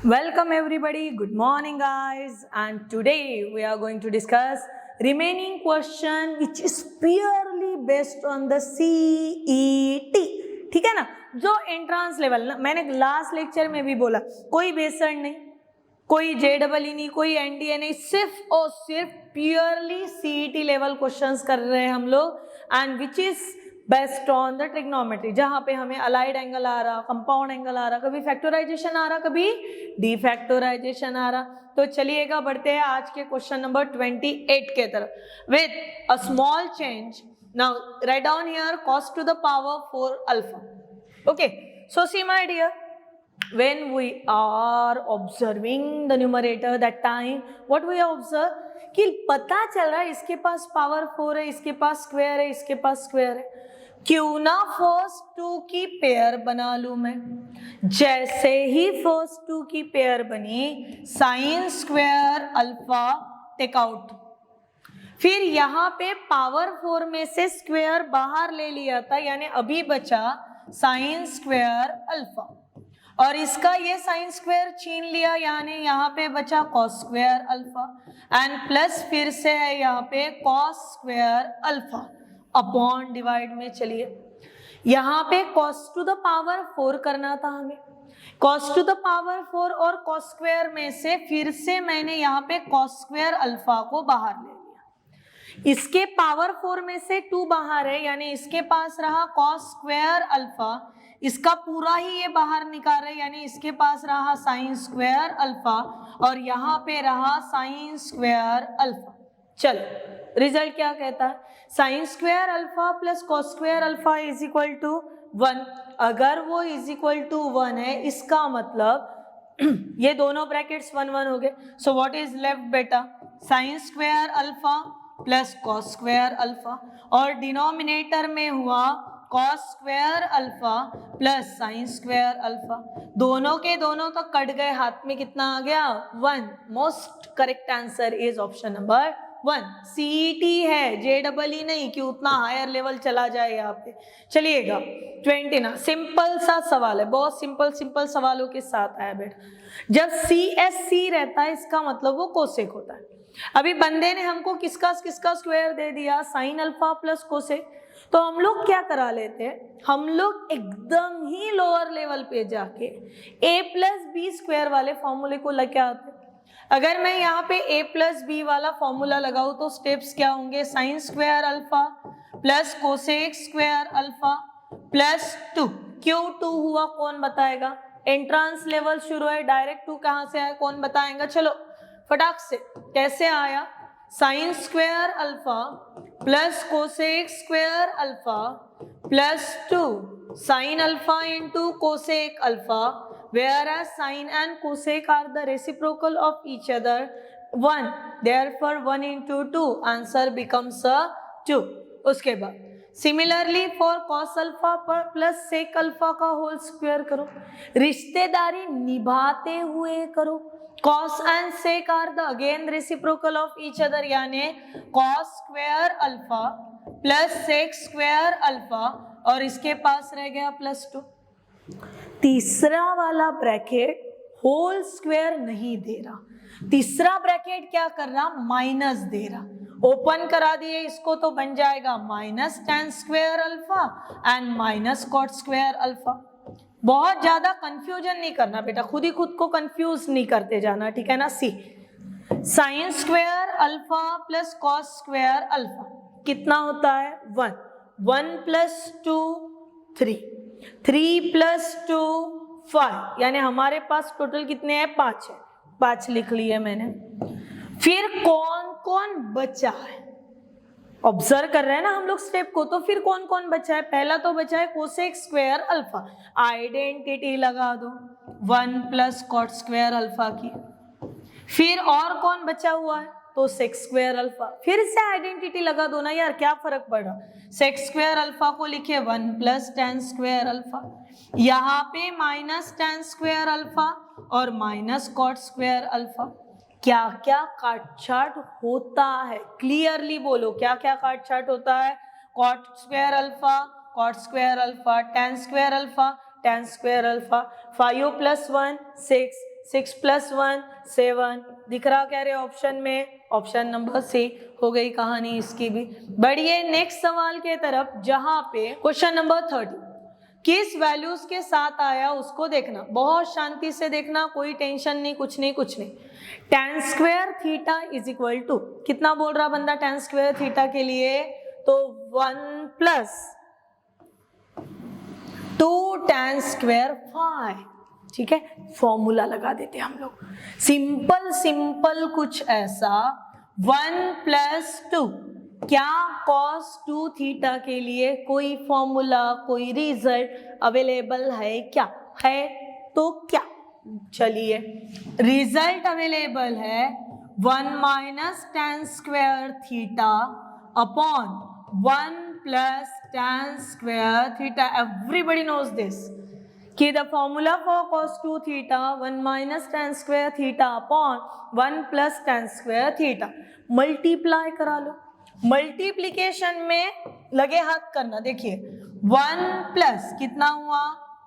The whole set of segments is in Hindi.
Welcome everybody, good morning guys, and today we are going to discuss remaining question which is purely based on the CET. ठीक है ना, जो एंट्रांस लेवल ना, मैंने लास्ट लेक्चर में भी बोला कोई बेसड नहीं, कोई JEE नहीं, कोई NDA नहीं, सिर्फ और सिर्फ प्योरली CET लेवल क्वेश्चंस कर रहे हैं हम लोग, and which is based on the trigonometry, जहां पे हमें अलाइड एंगल आ रहा, कंपाउंड एंगल आ रहा, कभी फैक्टराइजेशन आ रहा, कभी डिफैक्टराइजेशन आ रहा। तो चलिएगा बढ़ते हैं आज के क्वेश्चन नंबर 28 के तरफ with a small change. Now write down here cos to the power 4 alpha. Okay, so see my dear, when we are observing the numerator that time what we observe कि पता चल रहा है इसके पास पावर 4 है, इसके पास स्क्वायर है, इसके पास स्क्वायर है, क्यों ना फर्स्ट टू की पेयर बना लूं मैं। जैसे ही फर्स्ट टू की पेयर बनी, sine square alpha take out, फिर यहाँ पे पावर 4 में से स्क्वायर बाहर ले लिया था, यानी अभी बचा साइन स्क्वायर अल्फा, और इसका ये साइन स्क्वायर छीन लिया, यानी यहाँ पे बचा cos square alpha, and plus फिर से है यहाँ पे cos square alpha upon divide में। चलिए यहाँ पे cos टू द पावर 4 करना था हमें, cos टू द पावर 4 और cos स्क्वायर में से फिर से मैंने यहाँ पे cos स्क्वायर अल्फा को बाहर ले लिया। इसके पावर 4 में से 2 बाहर है, यानी इसके पास रहा cos स्क्वायर अल्फा, इसका पूरा ही ये बाहर निकाल रहे, यानी इसके पास रहा साइन स्क्वायर अल्फा, और यहाँ पे रहा साइन स्क्वायर अल्फा। चलो रिजल्ट क्या कहता है, sine square alpha plus cos square alpha is equal to 1। अगर वो इज इक्वल टू 1 है, इसका मतलब ये दोनों ब्रैकेट्स 1 1 हो गए। सो व्हाट इज लेफ्ट बेटा, sign square alpha plus cos square alpha, और डिनोमिनेटर में हुआ cos square alpha plus sign square alpha, दोनों के दोनों तो कट गए, हाथ में कितना आ गया 1। Most correct answer is option number 1। CET है, JEE नहीं कि उतना हायर लेवल चला जाए यहाँ पे। चलिएगा 20 ना, सिंपल सा सवाल है, बहुत सिंपल सवालों के साथ आया बेटा। जब CSC रहता है इसका मतलब वो कोसेक होता है। अभी बंदे ने हमको किसका स्क्वायर दे दिया, साइन अल्फा प्लस कोसेक, तो हम लोग क्या करा लेते हैं, हम लोग एकदम ही लोअर लेवल पे जाके a प्लस बी स्क्वायर वाले फॉर्मूले को लेके आते हैं। अगर मैं यहाँ पे a प्लस बी वाला फॉर्मूला लगाऊं तो स्टेप्स क्या होंगे, sign square alpha plus cosec square alpha plus 2। क्यों 2 हुआ कौन बताएगा, एंट्रांस लेवल शुरू है, डायरेक्ट 2 कहाँ से आया कौन बताएगा। चलो फटाक से, कैसे आया, sign square alpha plus cosec square alpha plus 2 sine alpha into cosec alpha, whereas sine and cosec are the reciprocal of each other 1, therefore 1 into 2 answer becomes a 2। उसके बाद similarly for cos alpha plus sec alpha का होल स्क्वायर करो, रिश्तेदारी निभाते हुए करो, cos and sec are the again reciprocal of each other, यानी cos square alpha plus sec square alpha, और इसके पास रह गया प्लस 2। तीसरा वाला ब्रैकेट होल स्क्वायर नहीं दे रहा, तीसरा ब्रैकेट क्या कर रहा, माइनस दे रहा, ओपन करा दिए इसको तो बन जाएगा minus tan square alpha and minus cot square alpha. बहुत ज्यादा कंफ्यूजन नहीं करना बेटा, खुद ही खुद को कंफ्यूज नहीं करते जाना, ठीक है ना। See sine square alpha plus cos square alpha कितना होता है 1, 1 प्लस 2 3, 3 प्लस 2 5, यानी हमारे पास टोटल कितने हैं 5 है, 5 लिख लिए मैंने। फिर कौन कौन बचा है, ऑब्जर्व कर रहे हैं ना हम लोग स्टेप को, तो फिर कौन कौन बचा है, पहला तो बचा है कोसेक स्क्वायर अल्फा, आइडेंटिटी लगा दो 1 प्लस कॉट स्क्वायर अल्फा की। फिर और कौन बचा हुआ है, तो सेक स्क्वायर अल्फा, फिर से आइडेंटिटी लगा दो ना यार, क्या फर्क पड़ा, सेक स्क्वायर अल्फा को लिखे 1 प्लस tan स्क्वायर अल्फा, यहाँ पे माइनस tan स्क्वायर अल्फा और माइनस कॉट स्क्वायर अल्फा। क्या क्या काटछाट होता है, क्लियरली बोलो क्या क्या काटछाट होता है, cot square alpha, cot square alpha, tan square alpha, tan square alpha, 5 + 1 6, 6 + 1 7 दिख रहा कह रहे ऑप्शन में, ऑप्शन नंबर सी हो गई कहानी इसकी भी। बढ़िए नेक्स्ट सवाल के तरफ, जहां पे क्वेश्चन नंबर 30 किस वैल्यूज के साथ आया उसको देखना, बहुत शांति से देखना, कोई टेंशन नहीं, कुछ नहीं कुछ नहीं। tan square theta is equal to कितना बोल रहा बंदा tan स्क्वायर थीटा के लिए, तो 1 + 2 tan स्क्वायर फाइ, ठीक है। फॉर्मूला लगा देते हम लोग, सिंपल सिंपल कुछ ऐसा 1 + 2 क्या cos 2 थीटा के लिए कोई फॉर्मूला, कोई रिजल्ट अवेलेबल है क्या? है तो क्या, चलिए रिजल्ट अवेलेबल है 1 - tan square theta upon 1 + tan square theta. Everybody knows this कि the formula for cos 2 theta 1 - tan square theta upon 1 + tan square theta. Multiply करा लो, मल्टीप्लीकेशन में लगे हाथ करना। देखिए 1 प्लस कितना हुआ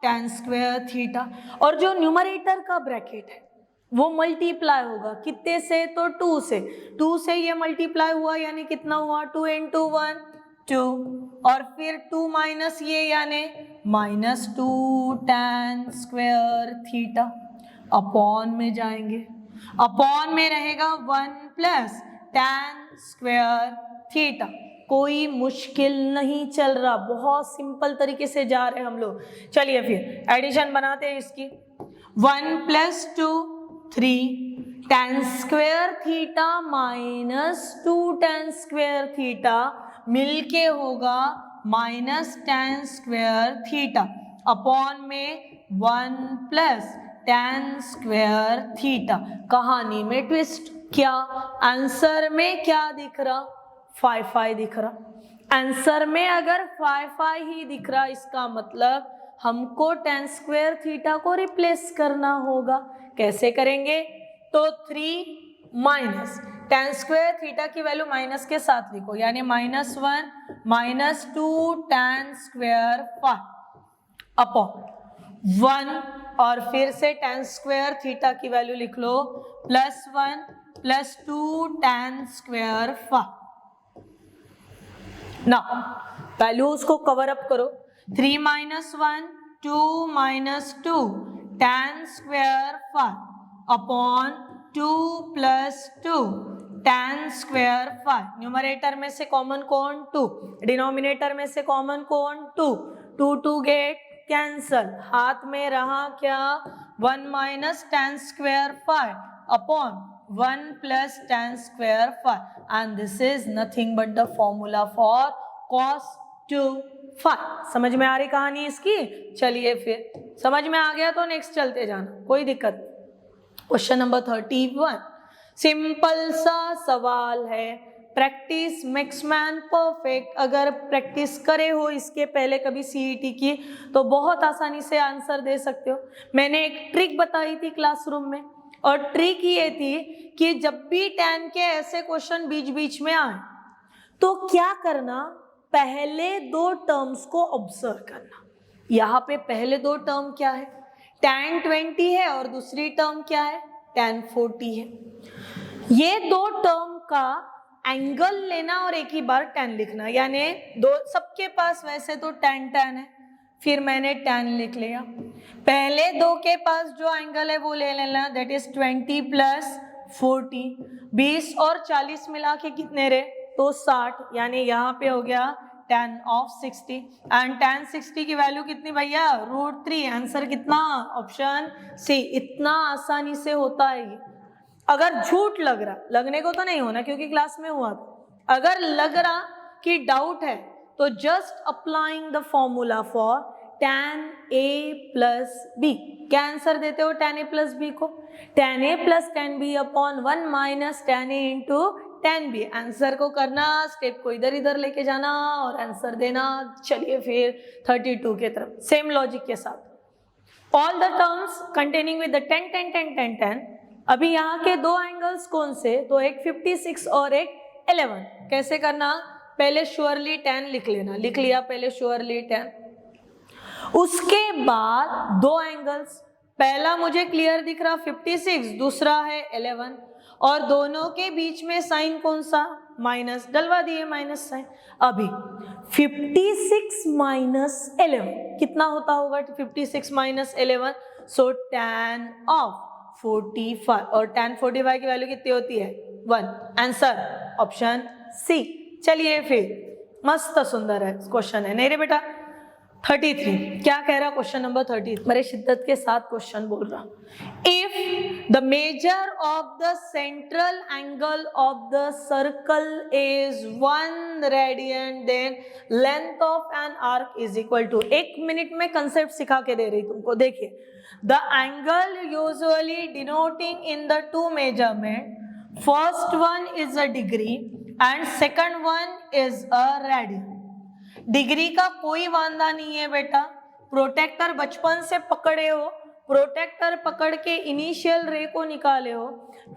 tan स्क्वायर थीटा, और जो न्यूमरेटर का ब्रैकेट है वो मल्टीप्लाई होगा कितने से, तो 2 से। 2 से ये मल्टीप्लाई हुआ यानी कितना हुआ 2 × 1 2, और फिर 2 माइनस ये यानी -2 tan स्क्वायर थीटा। अपॉन में जाएंगे, अपॉन में रहेगा 1 + tan स्क्वायर थीटा। कोई मुश्किल नहीं चल रहा, बहुत सिंपल तरीके से जा रहे हैं हम लोग। चलिए फिर एडिशन बनाते हैं इसकी। 1 + 2 3 tan square theta -2 tan square theta मिलके होगा -tan स्क्वायर थीटा, अपॉन में 1 + tan स्क्वायर थीटा। कहानी में ट्विस्ट, क्या आंसर में क्या दिख रहा, 5 दिख रहा। आंसर में अगर 5 ही दिख रहा, इसका मतलब हमको tan स्क्वायर थीटा को रिप्लेस करना होगा। कैसे करेंगे, तो 3 - tan स्क्वायर थीटा की वैल्यू माइनस के साथ लिखो, यानी -1 - 2 tan स्क्वायर अपॉन 1, और फिर से tan स्क्वायर थीटा की वैल्यू लिख लो +1 + 2 tan स्क्वायर ना। वैल्यूज को कवर अप करो, 3 - 1 2 - 2 tan square upon 2 + 2 tan square numerator में से कॉमन कौन 2, डिनोमिनेटर में से कॉमन कौन 2, 2 2 गेट कैंसल, हाथ में रहा क्या 1 - tan square upon 1 + tan square and this is nothing but the formula for cos 2 समझ में आ रही कहानी इसकी। चलिए फिर समझ में आ गया तो नेक्स्ट चलते जाना, कोई दिक्कत। क्वेश्चन नंबर 31 सिंपल सा सवाल है, प्रैक्टिस मेक्स मैन परफेक्ट। अगर प्रैक्टिस करे हो इसके पहले कभी सीईटी की तो बहुत आसानी से आंसर दे सकते हो। मैंने एक ट्रिक बताई थी क्लासरूम में, और ट्रिक ये थी कि जब भी tan के ऐसे क्वेश्चन बीच बीच में आए तो क्या करना, पहले 2 टर्म्स को ऑब्जर्व करना। यहाँ पे पहले 2 टर्म क्या है, tan 20 है, और दूसरी टर्म क्या है tan 40 है। ये 2 टर्म का एंगल लेना और एक ही बार tan लिखना, यानी दो सबके पास वैसे तो tan है, फिर मैंने tan लिख लिया। पहले 2 के पास जो एंगल है वो ले लेना, दैट इज 20 + 40, 20 और 40 मिला के कितने रहे, तो 60, यानी यहाँ पे हो गया tan of 60, एंड tan 60 की वैल्यू कितनी भैया √3। आंसर कितना, ऑप्शन सी। इतना आसानी से होता है ये। अगर झूठ लग रहा, लगने को तो नहीं होना क्योंकि क्लास में हुआ था, अगर लग रहा कि डाउट है तो just applying the formula for tan a + b। क्या आंसर देते हो tan a + b को, tan a + tan b upon 1 - tan a × tan b। Answer को करना, स्टेप को इधर इधर लेके जाना और आंसर देना। चलिए फिर 32 के तरफ सेम लॉजिक के साथ, all the terms containing with the 10 10 10 10 10। अभी यहाँ के 2 एंगल्स कौन से, तो एक 56 और एक 11। कैसे करना, पहले श्योरली tan लिख लेना, लिख लिया पहले श्योरली tan। उसके बाद 2 एंगल्स, पहला मुझे क्लियर दिख रहा 56, दूसरा है 11, और दोनों के बीच में साइन कौन सा, माइनस, डलवा दिए माइनस साइन। अभी 56 माइनस 11 कितना होता होगा, 56 माइनस 11, सो tan ऑफ 45, और tan 45 की वैल्यू कितनी होती है 1, आंसर ऑप्शन सी। चलिए फिर मस्त सुंदर है क्वेश्चन है, नहीं रे बेटा 33 क्या कह रहा क्वेश्चन नंबर 33, बड़े शिद्दत के साथ क्वेश्चन बोल रहा। If the measure of the central angle of the circle is 1 radian then length of an arc is equal to, 1 minute में कंसेप्ट सिखा के दे रही तुमको। देखिए, the angle usually denoting in the two measurement, first one is a degree and second one is a radian. Degree का कोई वांदा नहीं है बेटा, प्रोटेक्टर बचपन से पकड़े हो, प्रोटेक्टर पकड़ के इनिशियल रे को निकाले हो,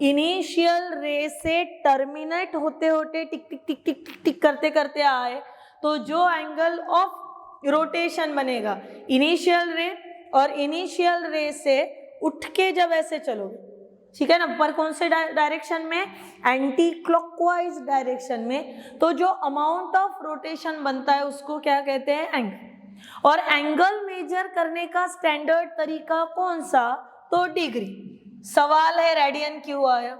इनिशियल रे से टर्मिनेट होते होते टिक टिक टिक टिक टिक टिक करते करते आए, तो जो एंगल ऑफ रोटेशन बनेगा इनिशियल रे, और इनिशियल रे से उठ के जब ऐसे चलोगे, ठीक है ना, पर कौन से डायरेक्शन में, एंटी क्लॉकवाइज डायरेक्शन में, तो जो अमाउंट ऑफ रोटेशन बनता है उसको क्या कहते हैं, एंगल। और एंगल मेजर करने का स्टैंडर्ड तरीका कौन सा, तो डिग्री। सवाल है रेडियन क्यों आया,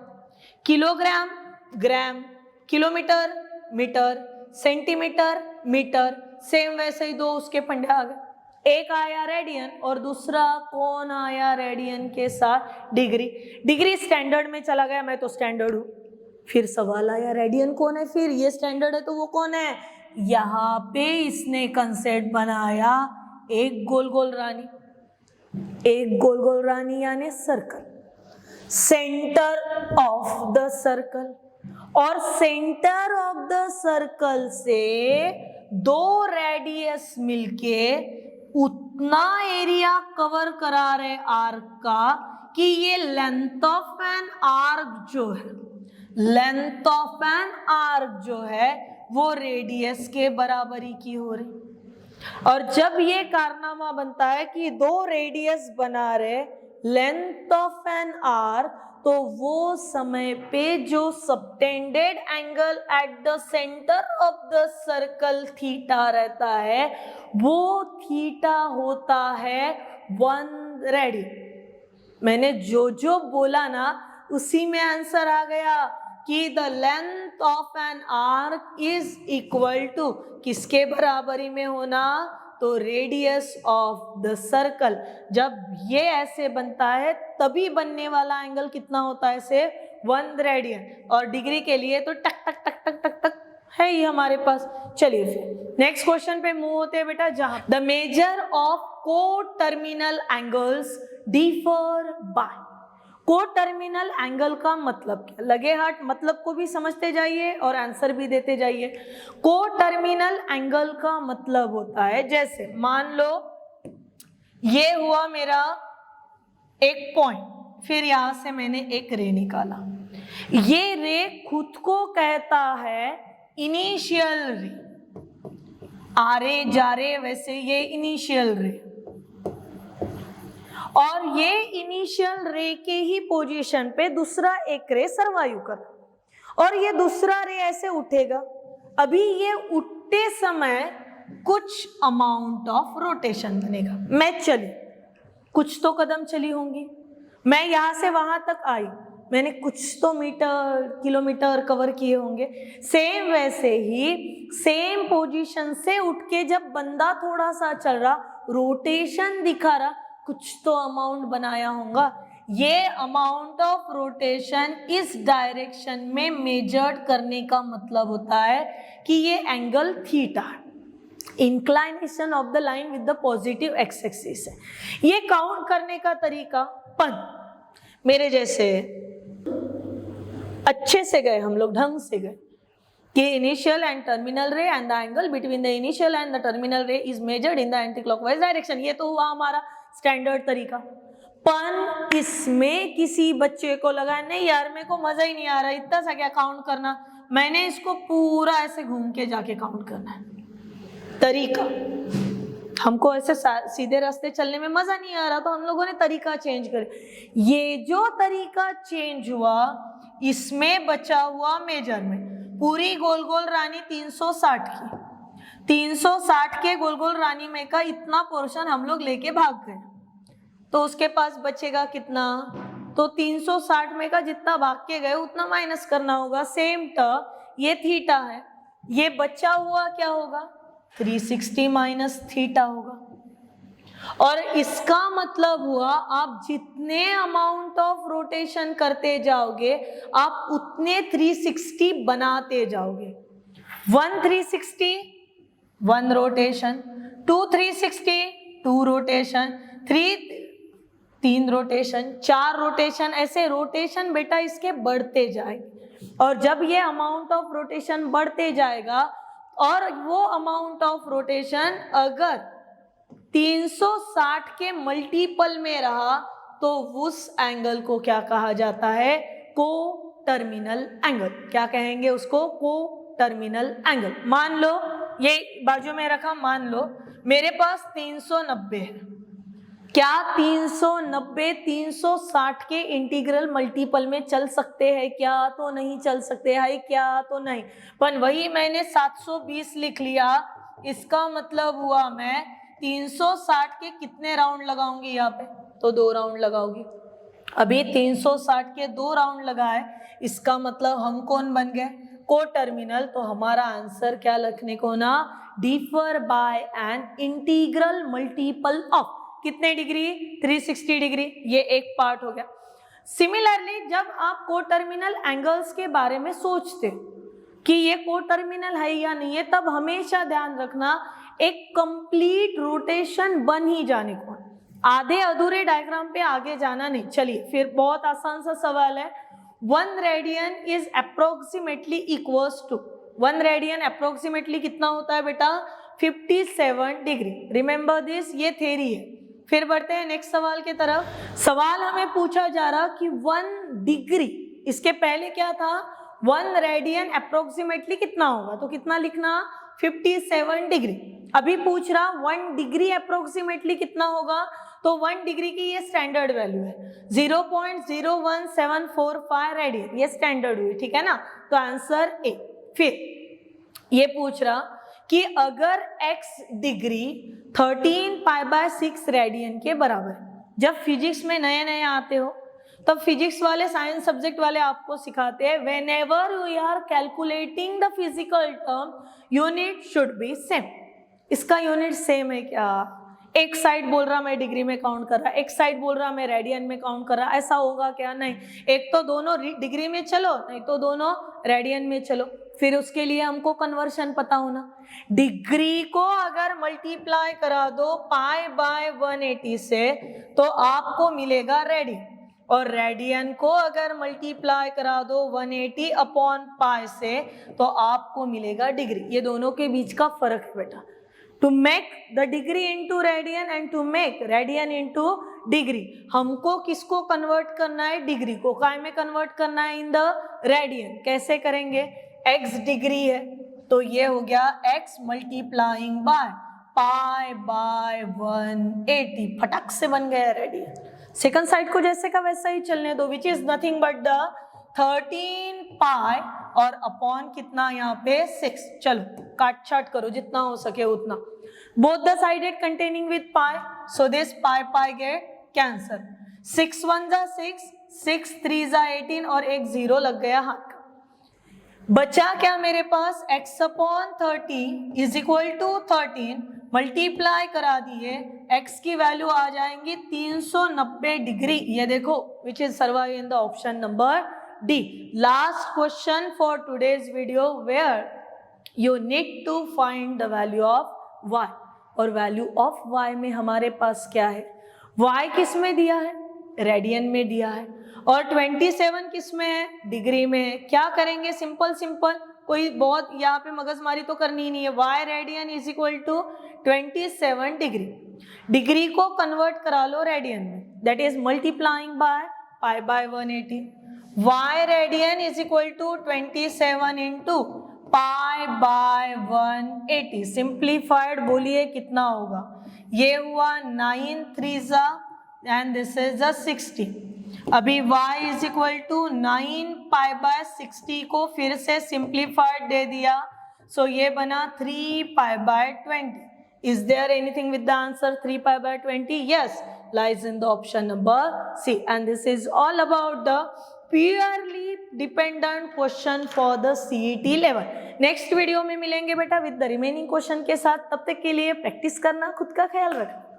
kilogram gram, kilometre metre, centimetre metre, same वैसे ही दो उसके फंडे आ गए, एक आया रेडियन और दूसरा कौन आया रेडियन के साथ, डिग्री। डिग्री स्टैंडर्ड में चला गया, मैं तो स्टैंडर्ड हूं। फिर सवाल आया रेडियन कौन है, फिर ये स्टैंडर्ड है तो वो कौन है, यहाँ पे इसने कंसेप्ट बनाया एक गोल गोल रानी, एक गोल गोल रानी यानी circle, centre of the circle, और सेंटर ऑफ द सर्कल से दो रेडियस मिलके उतना एरिया कवर करा रहे आर्क का कि ये लेंथ ऑफ एन आर्क जो है, लेंथ ऑफ एन आर्क जो है वो रेडियस के बराबरी की हो रही। और जब ये कारनामा बनता है कि दो रेडियस बना रहे लेंथ ऑफ एन आर्क, तो वो समय पे जो subtended angle at the centre of the circle theta रहता है, वो थीटा होता है 1 रेडियन। मैंने जो जो बोला ना उसी में आंसर आ गया कि the length of an arc is equal to, किसके बराबरी में होना, तो रेडियस ऑफ द सर्कल। जब ये ऐसे बनता है तभी बनने वाला एंगल कितना होता है, से 1 रेडियन। और डिग्री के लिए तो टक टक टक टक टक टक है ही हमारे पास। चलिए फिर नेक्स्ट क्वेश्चन पे मूव होते हैं बेटा, जहां द मेजर ऑफ को टर्मिनल एंगल्स डिफर बाय। को टर्मिनल एंगल का मतलब क्या, लगे हाथ मतलब को भी समझते जाइए और आंसर भी देते जाइए। को टर्मिनल एंगल का मतलब होता है, जैसे मान लो ये हुआ मेरा एक पॉइंट, फिर यहां से मैंने एक रे निकाला, ये रे खुद को कहता है इनिशियल रे, आ रे जा रे वैसे ये इनिशियल रे, और ये इनिशियल रे के ही पोजीशन पे दूसरा एक रे सरवाइव कर, और ये दूसरा रे ऐसे उठेगा। अभी ये उठते समय कुछ अमाउंट ऑफ रोटेशन बनेगा, मैं चली, कुछ तो कदम चली होंगी, मैं यहां से वहां तक आई, मैंने कुछ तो मीटर किलोमीटर कवर किए होंगे। सेम वैसे ही सेम पोजीशन से उठ के जब बंदा थोड़ा सा चल रहा, रोटेशन दिखा रहा, कुछ तो अमाउंट बनाया होगा। ये अमाउंट ऑफ रोटेशन इस डायरेक्शन में मेजर्ड करने का मतलब होता है कि ये angle theta, inclination of the line with the positive x axis है। ये काउंट करने का तरीका मेरे जैसे अच्छे से गए हम लोग, ढंग से गए कि initial and terminal ray and the angle between the initial and the terminal ray is measured in the anti clockwise direction. ये तो हुआ हमारा स्टैंडर्ड तरीका। इसमें किसी बच्चे को लगा नहीं यार मेरे को मजा ही नहीं आ रहा, इतना सा क्या काउंट करना, मैंने इसको पूरा ऐसे घूम के जाके काउंट करना है। तरीका हमको ऐसे सीधे रास्ते चलने में मजा नहीं आ रहा, तो हम लोगों ने तरीका चेंज कर। ये जो तरीका चेंज हुआ, इसमें बचा हुआ मेजर में पूरी गोल गोल रानी 360 की, 360 के गोल गोल रानी में का इतना पोर्शन हम लोग लेके भाग गए, तो उसके पास बचेगा कितना? तो 360 में का जितना भाग के गए उतना माइनस करना होगा। सेम टर्म ये थीटा है, ये बचा हुआ क्या होगा? 360 माइनस थीटा होगा। और इसका मतलब हुआ आप जितने अमाउंट ऑफ रोटेशन करते जाओगे आप उतने 360 बनाते जाओगे। 1 360 1 रोटेशन, 2 360 2 रोटेशन, 3 रोटेशन, 4 रोटेशन, ऐसे रोटेशन बेटा इसके बढ़ते जाएंगे। और जब ये अमाउंट ऑफ रोटेशन बढ़ते जाएगा और वो अमाउंट ऑफ रोटेशन अगर 360 के मल्टीपल में रहा तो उस एंगल को क्या कहा जाता है? को टर्मिनल एंगल। क्या कहेंगे उसको? को टर्मिनल एंगल। मान लो ये बाजू में रखा, मान लो मेरे पास 390 है। क्या 390 360 के इंटीग्रल मल्टीपल में चल सकते हैं क्या? तो नहीं चल सकते है क्या? तो नहीं। पर वही मैंने 720 लिख लिया, इसका मतलब हुआ मैं 360 के कितने राउंड लगाऊंगी यहाँ पे? तो 2 राउंड लगाऊंगी। अभी 360 के 2 राउंड लगाए, इसका मतलब हम कौन बन गए? को टर्मिनल। तो हमारा आंसर क्या लिखने को ना? Differ by an integral multiple of कितने डिग्री? 360 डिग्री। ये एक पार्ट हो गया। सिमिलरली जब आप को टर्मिनल एंगल्स के बारे में सोचते कि ये को टर्मिनल है या नहीं है, तब हमेशा ध्यान रखना एक कंप्लीट रोटेशन बन ही जाने को, आधे अधूरे डायग्राम पे आगे जाना नहीं। चलिए फिर बहुत आसान सा सवाल है। 1 radian is approximately equals to, 1 radian approximately कितना होता है बेटा? 57 डिग्री। रिमेंबर दिस, ये थ्योरी है। फिर बढ़ते हैं नेक्स्ट सवाल की तरफ। सवाल हमें पूछा जा रहा कि 1 डिग्री, इसके पहले क्या था? 1 रेडियन अप्रोक्सीमेटली कितना होगा? तो कितना लिखना? 57 डिग्री। अभी पूछ रहा 1 डिग्री अप्रोक्सीमेटली कितना होगा? तो 1 डिग्री की ये स्टैंडर्ड वैल्यू है 0.01745 रेडियन, ये स्टैंडर्ड हुई, ठीक है ना? तो आंसर ए। फिर ये पूछ रहा कि अगर x डिग्री 13 π/6 रेडियन के बराबर है। जब फिजिक्स में नए नए आते हो तब फिजिक्स वाले, साइंस सब्जेक्ट वाले आपको सिखाते हैं whenever we are calculating the physical term unit should be same. इसका यूनिट सेम है क्या? एक साइड बोल रहा मैं डिग्री में काउंट कर रहा, एक साइड बोल रहा मैं रेडियन में काउंट कर रहा, ऐसा होगा क्या? नहीं। एक तो दोनों डिग्री में चलो, नहीं तो दोनों रेडियन में चलो। फिर उसके लिए हमको कन्वर्शन पता होना। डिग्री को अगर मल्टीप्लाई करा दो π/180 से तो आपको मिलेगा रेडियन, और रेडियन को अगर मल्टीप्लाई करा दो 180/π से तो आपको मिलेगा डिग्री। ये दोनों के बीच का फर्क है बेटा। To make the degree into radian and to make radian into degree, हमको किसको कन्वर्ट करना है? डिग्री को। काय में कन्वर्ट करना है? In the radian. कैसे करेंगे? x डिग्री है तो ये हो गया x मल्टीप्लाइंग बाय π/180, फटक से बन गया रेडियन। सेकंड साइड को जैसे का वैसा ही चलने दो, which is nothing but the 13 π और अपॉन कितना यहाँ पे 6। चलो काट छाट करो जितना हो सके उतना। Both the sided containing with pi, so this pi gate cancer. 6 1 जा 6, 6 3 जा 18 और एक 0 लग गया हाथ का। बचा क्या मेरे पास? x/30 is equal to 13 multiply करा दिए, x की वैल्यू आ जाएंगी 390 डिग्री। ये देखो which is survive in the option number D. Last question for today's video where you need to find the value of y, और वैल्यू ऑफ y में हमारे पास क्या है? y किस में दिया है? रेडियन में दिया है। और 27 किस में है? डिग्री में है। क्या करेंगे? सिंपल सिंपल, कोई बहुत यहाँ पे मगजमारी तो करनी ही नहीं है। y radian is equal to 27 degree. Degree को कन्वर्ट करा लो रेडियन में, that is multiplying by π/180। y radian is equal to 27 into π/180। Simplified बोलिए कितना होगा? ये हुआ 9 3 एंड दिस इज 60। अभी y is equal to 9 pi by 60 को फिर से सिंप्लीफाइड दे दिया, सो ये बना 3 pi by 20। Is there anything with the answer 3 pi by 20? Yes, lies in the option number C, and this is all about the purely dependent question for the CET level. Next video में मिलेंगे बेटा विद द रिमेनिंग क्वेश्चन के साथ। तब तक के लिए प्रैक्टिस करना, खुद का ख्याल रखना।